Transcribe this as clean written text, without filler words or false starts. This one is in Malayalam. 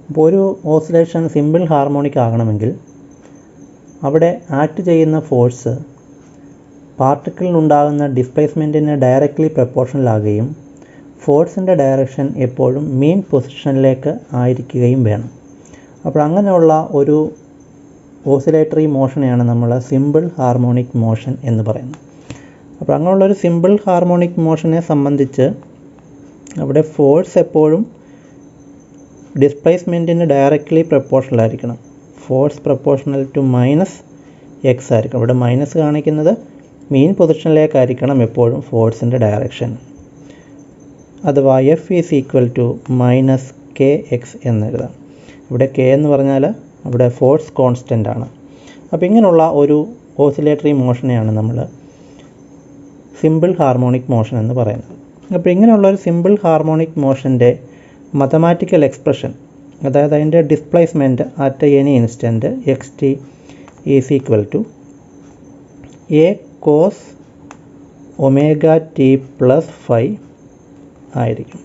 അപ്പോൾ ഒരു ഓസിലേഷൻ സിമ്പിൾ ഹാർമോണിക് ആകണമെങ്കിൽ അവിടെ ആക്ട് ചെയ്യുന്ന ഫോഴ്സ് പാർട്ടിക്കിളിനുണ്ടാകുന്ന ഡിസ്പ്ലേസ്മെൻറ്റിന് ഡയറക്റ്റ്ലി പ്രപ്പോർഷണലാകുകയും ഫോഴ്സിൻ്റെ ഡയറക്ഷൻ എപ്പോഴും മീൻ പൊസിഷനിലേക്ക് ആയിരിക്കുകയും വേണം. അപ്പോൾ അങ്ങനെയുള്ള ഒരു ഓസിലേറ്ററി മോഷനെയാണ് നമ്മൾ സിമ്പിൾ ഹാർമോണിക് മോഷൻ എന്ന് പറയുന്നത്. അപ്പോൾ അങ്ങനെയുള്ളൊരു സിമ്പിൾ ഹാർമോണിക് മോഷനെ സംബന്ധിച്ച് അവിടെ ഫോഴ്സ് എപ്പോഴും ഡിസ്പ്ലേസ്മെൻറ്റിന് ഡയറക്റ്റ്ലി പ്രപ്പോർഷണൽ ആയിരിക്കണം. ഫോഴ്സ് പ്രപ്പോർഷണൽ ടു -x ആയിരിക്കണം. ഇവിടെ മൈനസ് കാണിക്കുന്നത് മീൻ പൊസിഷനിലേക്കായിരിക്കണം എപ്പോഴും ഫോഴ്സിൻ്റെ ഡയറക്ഷൻ. അഥവാ F is equal to -kx എന്നെഴുതാം. ഇവിടെ k എന്ന് പറഞ്ഞാൽ അവിടെ ഫോഴ്സ് കോൺസ്റ്റൻ്റ് ആണ്. അപ്പോൾ ഇങ്ങനെയുള്ള ഒരു ഓസിലേറ്ററി മോഷനെയാണ് നമ്മൾ സിമ്പിൾ ഹാർമോണിക് മോഷൻ എന്ന് പറയുന്നത്. അപ്പോൾ ഇങ്ങനെയുള്ളൊരു സിമ്പിൾ ഹാർമോണിക് മോഷൻ്റെ മാത്തമാറ്റിക്കൽ എക്സ്പ്രഷൻ, അതായത് അതിൻ്റെ displacement at any instant xt is equal to a cos ωt + phi ആയിരിക്കും.